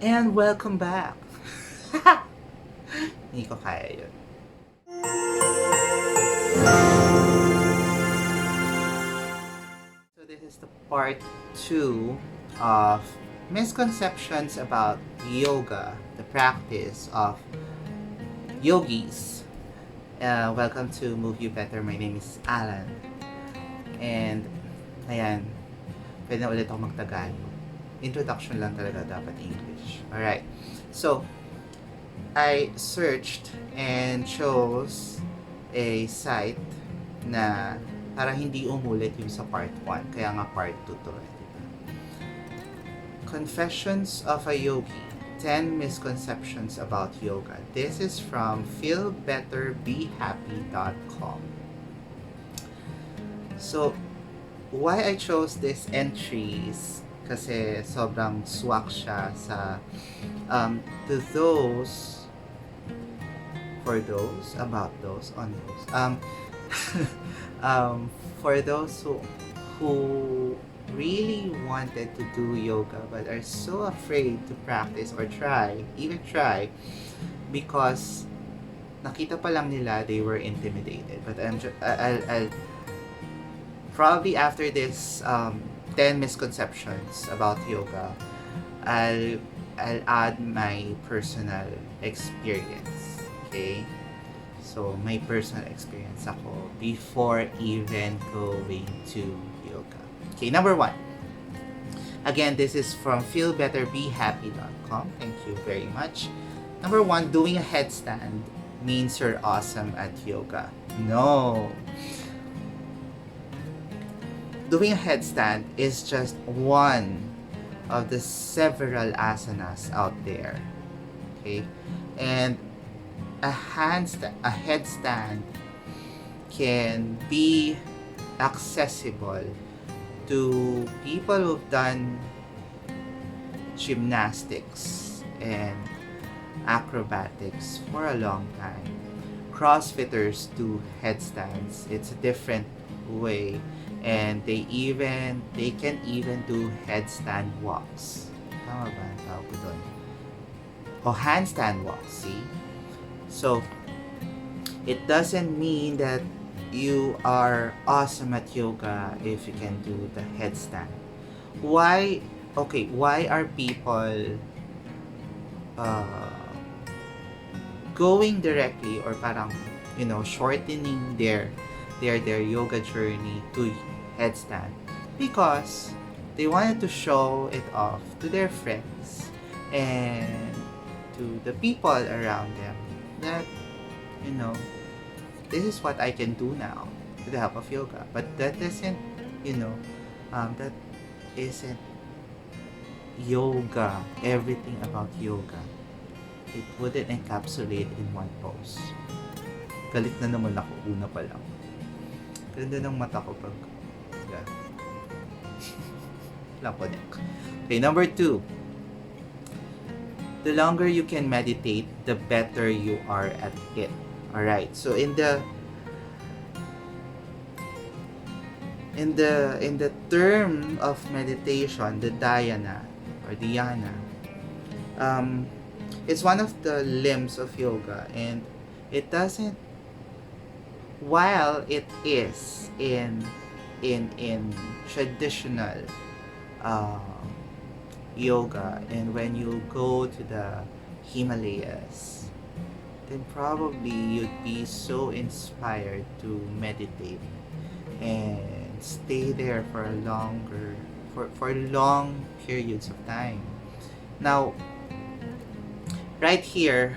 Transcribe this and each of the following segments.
And welcome back. Hindi ko kaya yun. So this is the part 2 of misconceptions about yoga, the practice of yogis. Welcome to Move You Better. My name is Alan. And, ayan, pwede na ulit ako magtagalog. Introduction lang talaga dapat English. Alright. So, I searched and chose a site na para hindi umulit yung sa part 1. Kaya nga part 2 to. Confessions of a Yogi. 10 misconceptions about yoga. This is from feelbetterbehappy.com. So, why I chose these entries kasi sobrang swak siya sa to those, for those, about those, on those, for those who really wanted to do yoga but are so afraid to practice or even try because nakita pa lang nila they were intimidated. But I'll probably after this 10 misconceptions about yoga, I'll add my personal experience. Okay? So, my personal experience ako before even going to yoga. Okay, number 1. Again, this is from feelbetterbehappy.com. Thank you very much. Number 1, doing a headstand means you're awesome at yoga. No. Doing a headstand is just one of the several asanas out there. Okay? And a headstand can be accessible to people who've done gymnastics and acrobatics for a long time. CrossFitters do headstands. It's a different way, and they can even do headstand walks. Tama ba ang tawag ko doon? O handstand walks, see? So, it doesn't mean that you are awesome at yoga if you can do the headstand. Why are people going directly or parang, shortening their yoga journey to headstand? Because they wanted to show it off to their friends and to the people around them that, this is what I can do now with the help of yoga. But that isn't, that isn't yoga, everything about yoga. It wouldn't encapsulate in one pose. Galit na naman ako, una pa lang. Ganda ng mata ko pag lang po neck. Okay, number 2. The longer you can meditate, the better you are at it. Alright, so in the term of meditation, the dhyana or dhyana, it's one of the limbs of yoga, and it doesn't, while it is in traditional yoga, and when you go to the Himalayas, then probably you'd be so inspired to meditate and stay there for long periods of time. Now, right here,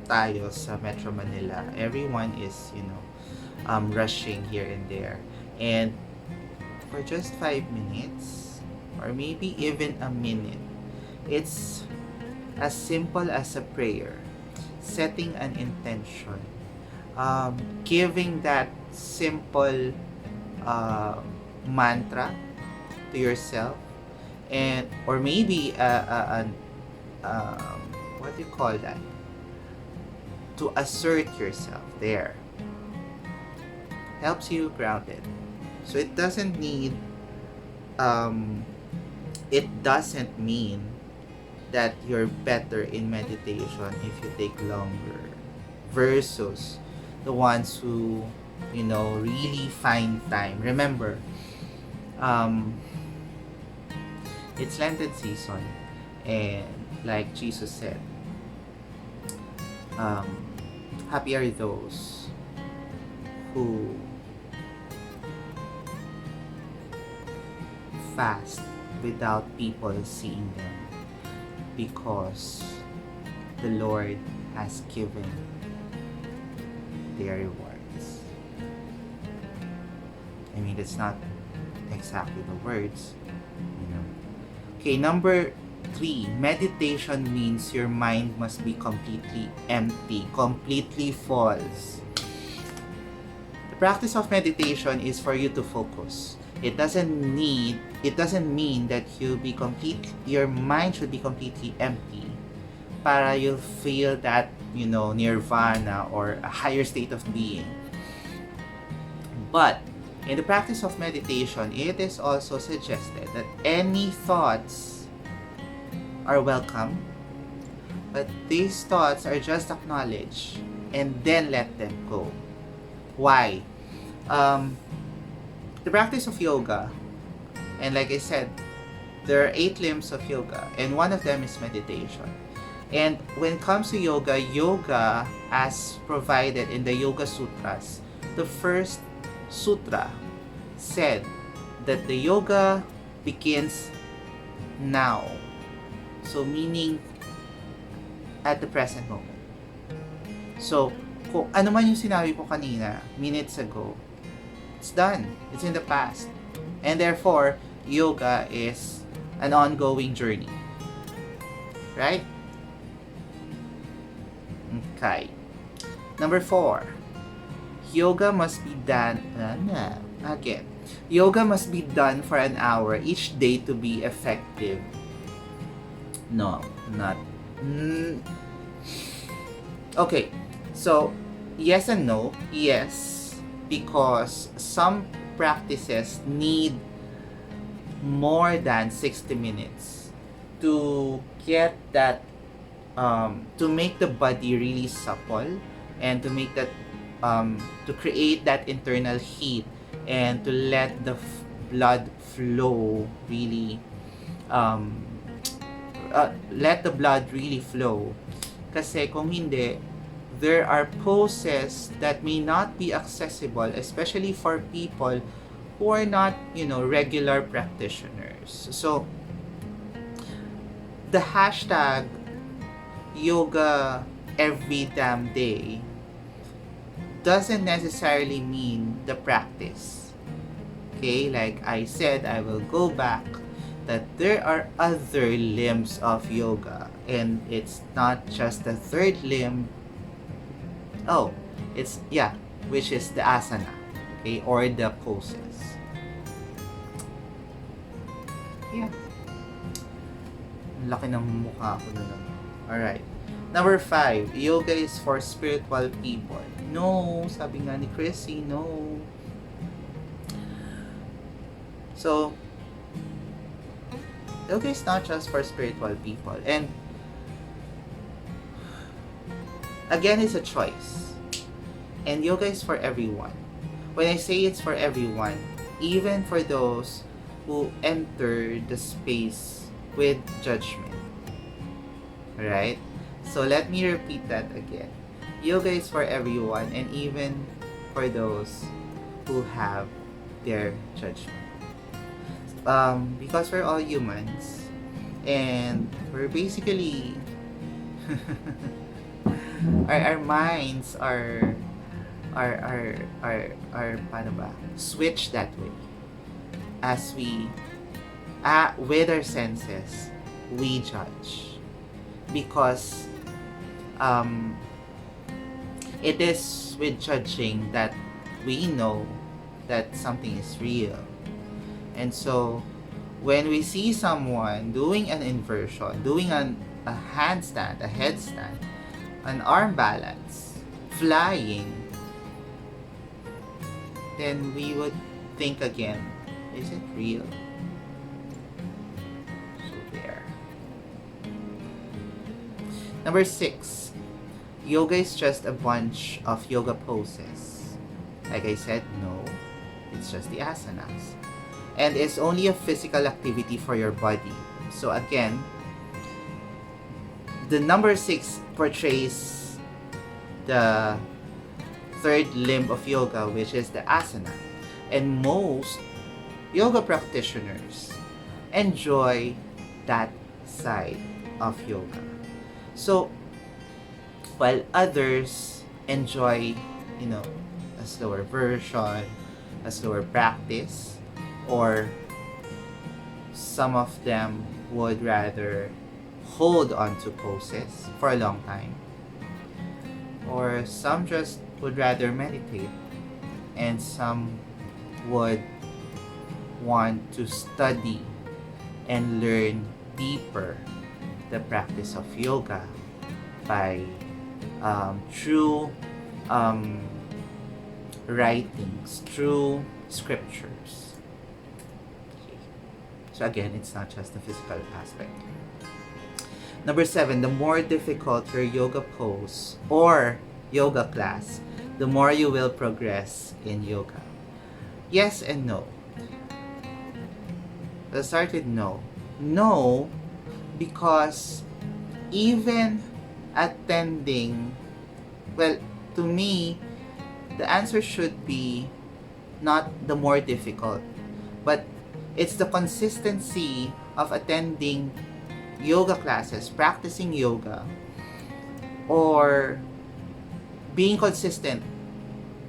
tayo sa Metro Manila, everyone is, rushing here and there. And for just 5 minutes, or maybe even a minute, it's as simple as a prayer, setting an intention, giving that simple mantra to yourself, and or maybe what do you call that? To assert yourself there. Helps you grounded. So it doesn't mean that you're better in meditation if you take longer versus the ones who, really find time. Remember, um, it's Lenten season, and like Jesus said, um, happy are those who fast without people seeing them, because the Lord has given their rewards. I mean, that's not exactly the words, you know. Okay, number 3, meditation means your mind must be completely empty, completely false. The practice of meditation is for you to focus. It doesn't mean that your mind should be completely empty para you'll feel that, nirvana or a higher state of being. But in the practice of meditation, it is also suggested that any thoughts are welcome, but these thoughts are just acknowledged and then let them go. Why? The practice of yoga, and like I said, there are 8 limbs of yoga, and one of them is meditation. And when it comes to yoga as provided in the Yoga Sutras, the first sutra said that the yoga begins now. So meaning at the present moment. So kung ano man yung sinabi ko kanina, minutes ago, it's done. It's in the past. And therefore, yoga is an ongoing journey. Right? Okay. Number 4. Yoga must be done Yoga must be done for an hour each day to be effective. No, not. Okay. So, yes and no. Yes, because some practices need more than 60 minutes to get that, to make the body really supple, and to make that, to create that internal heat, and to let the blood flow really, let the blood really flow. Kasi kung hindi, there are poses that may not be accessible, especially for people who are not, regular practitioners. So, the hashtag yoga every damn day doesn't necessarily mean the practice. Okay, like I said, I will go back that there are other limbs of yoga, and it's not just the third limb. Which is the asana, okay, or the poses. Yeah. Laki ng mukha ko na lang. Alright. Number 5, yoga is for spiritual people. No, sabi nga ni Chrissy, no. So, yoga is not just for spiritual people. And again, it's a choice. And yoga is for everyone. When I say it's for everyone, even for those who enter the space with judgment. Right? So let me repeat that again. Yoga is for everyone, and even for those who have their judgment. Because we're all humans, and we're basically our minds are paano ba, switch that way. As we with our senses, we judge, because it is with judging that we know that something is real. And so when we see someone doing an inversion, doing a handstand, a headstand, an arm balance, flying, then we would think again, is it real? So there. Number 6, yoga is just a bunch of yoga poses. Like I said, no, it's just the asanas. And it's only a physical activity for your body. So again, the number 6 portrays the third limb of yoga, which is the asana. And most yoga practitioners enjoy that side of yoga. So, while others enjoy, a slower version, a slower practice, or some of them would rather hold on to poses for a long time, or some just would rather meditate, and some would want to study and learn deeper the practice of yoga by through writings, through scriptures. Okay. So again, it's not just the physical aspect. Number 7, the more difficult your yoga pose or yoga class, the more you will progress in yoga. Yes and no. Let's start with no. No, because even attending, well, to me, the answer should be not the more difficult, but it's the consistency of attending yoga classes, practicing yoga, or being consistent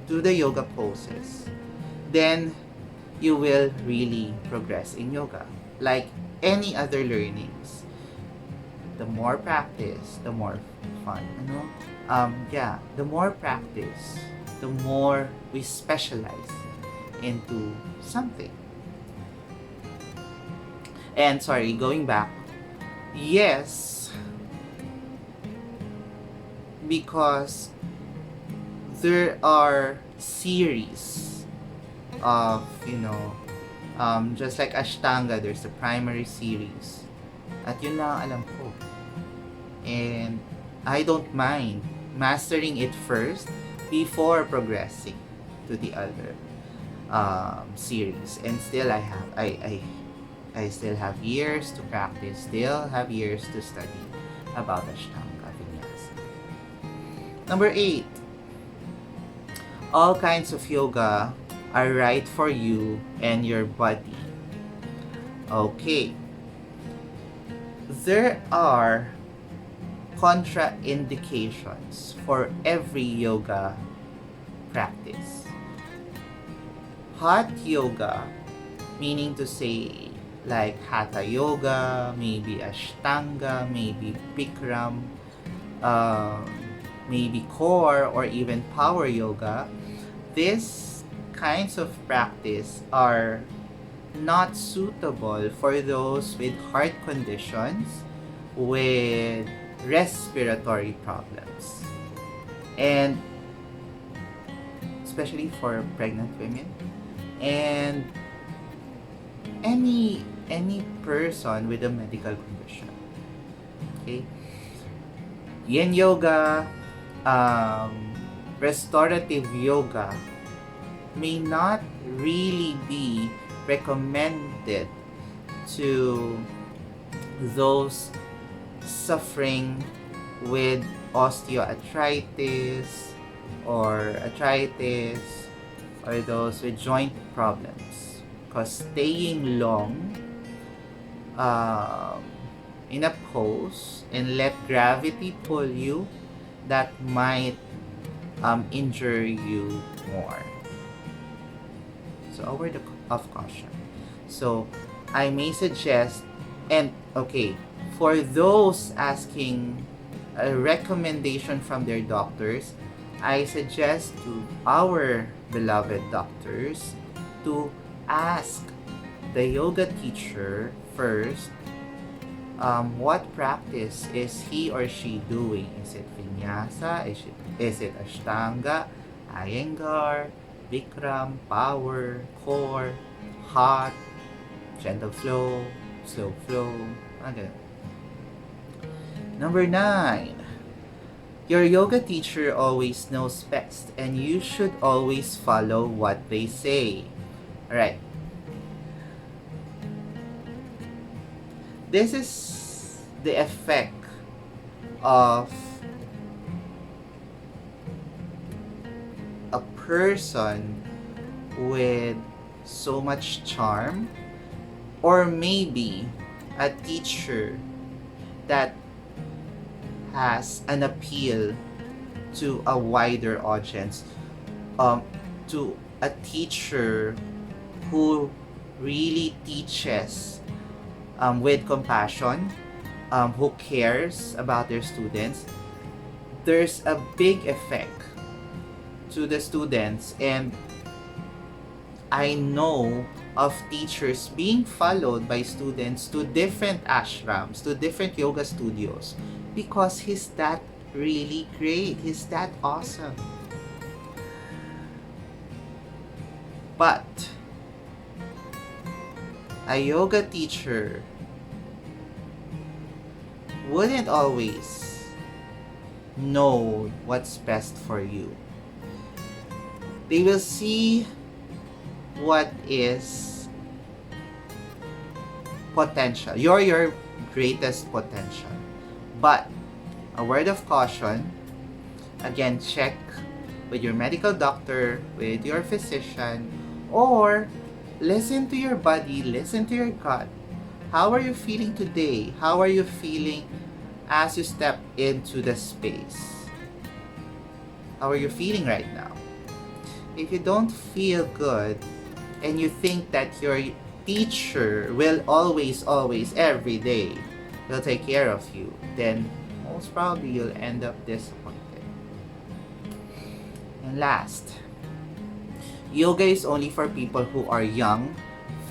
to the yoga poses. Then you will really progress in yoga. Like any other learnings, the more practice, the more fun. The more practice, the more we specialize into something. And sorry, going back, yes, because there are series of, just like Ashtanga, there's the primary series. At yun lang alam ko. And I don't mind mastering it first before progressing to the other series. And still I still have years to practice, still have years to study about Ashtanga Vinyasa. Number 8, all kinds of yoga are right for you and your body. Okay. There are contraindications for every yoga practice. Hot yoga, meaning to say like Hatha yoga, maybe Ashtanga, maybe Bikram, maybe core, or even power yoga, these kinds of practice are not suitable for those with heart conditions, with respiratory problems, and especially for pregnant women, and any person with a medical condition. Okay, yin yoga, restorative yoga may not really be recommended to those suffering with osteoarthritis or arthritis, or those with joint problems, because staying long in a pose and let gravity pull you, that might injure you more. So a word of caution. So I may suggest, and okay, for those asking a recommendation from their doctors, I suggest to our beloved doctors to ask the yoga teacher first, what practice is he or she doing? Is it Vinyasa? Is it Ashtanga, Iyengar, Bikram, power, core, hot, gentle flow, slow flow, ganun. Number 9, Your yoga teacher always knows best, and you should always follow what they say. Alright. This is the effect of a person with so much charm, or maybe a teacher that has an appeal to a wider audience, um, to a teacher who really teaches with compassion, who cares about their students. There's a big effect to the students, and I know of teachers being followed by students to different ashrams, to different yoga studios, because he's that really great, he's that awesome. But a yoga teacher wouldn't always know what's best for you. They will see what is potential. You're your greatest potential. But a word of caution, again, check with your medical doctor, with your physician, or listen to your body, listen to your gut. How are you feeling today? How are you feeling as you step into the space? How are you feeling right now? If you don't feel good and you think that your teacher will always, every day, will take care of you, then most probably you'll end up disappointed. And last, yoga is only for people who are young,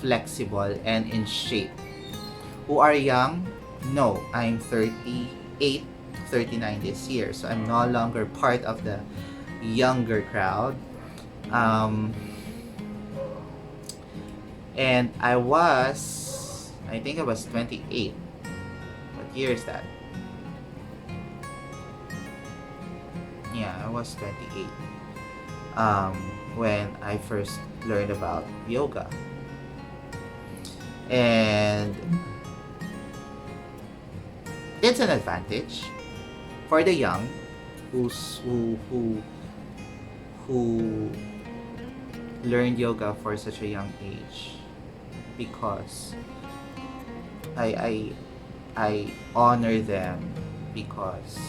flexible, and in shape. Who are young? No, I'm 38, 39 this year, so I'm no longer part of the younger crowd. And I think I was 28. What year is that? Yeah, I was 28 when I first learned about yoga. And it's an advantage for the young who learned yoga for such a young age, because I honor them, because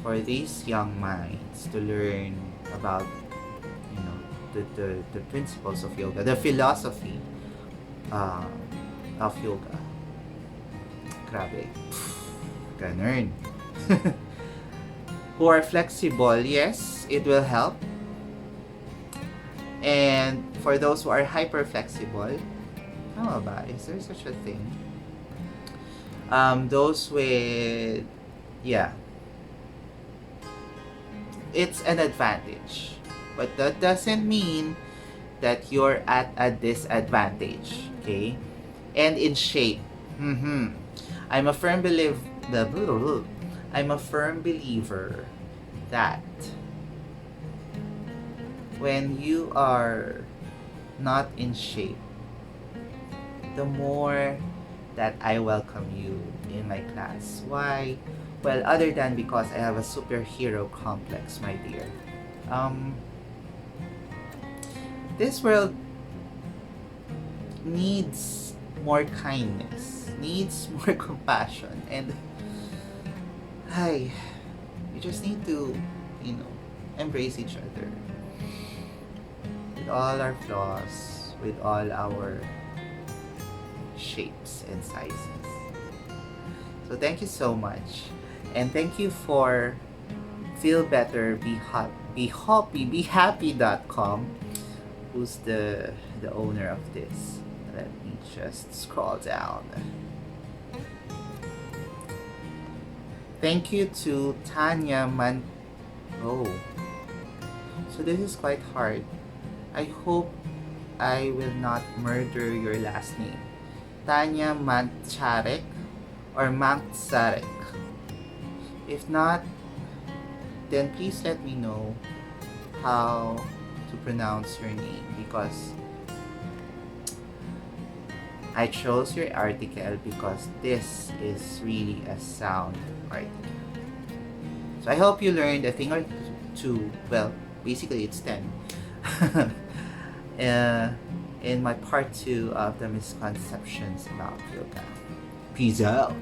for these young minds to learn about, you know, the principles of yoga, the philosophy of yoga. Grabe. Ganun. Who are flexible, yes, it will help. And for those who are hyper flexible, tama ba? Is there such a thing? Those with, yeah, it's an advantage, but that doesn't mean that you're at a disadvantage, okay? And in shape, I'm a firm believer. I'm a firm believer that when you are not in shape, the more that I welcome you in my class. Why? Well, other than because I have a superhero complex, my dear. This world needs more kindness, needs more compassion, and we just need to, embrace each other with all our flaws, with all our shapes and sizes. So thank you so much, and thank you for Feel Better, Be Happy.com, who's the owner of this. Let me just scroll down. Thank you to Tanya Oh, so this is quite hard. I hope I will not murder your last name. Tanya Mancharek or Mancsarek. If not, then please let me know how to pronounce your name, because I chose your article because this is really a sound article. So I hope you learned a thing or two. Well, basically it's 10. uh, in my part 2 of the misconceptions about yoga. Peace out.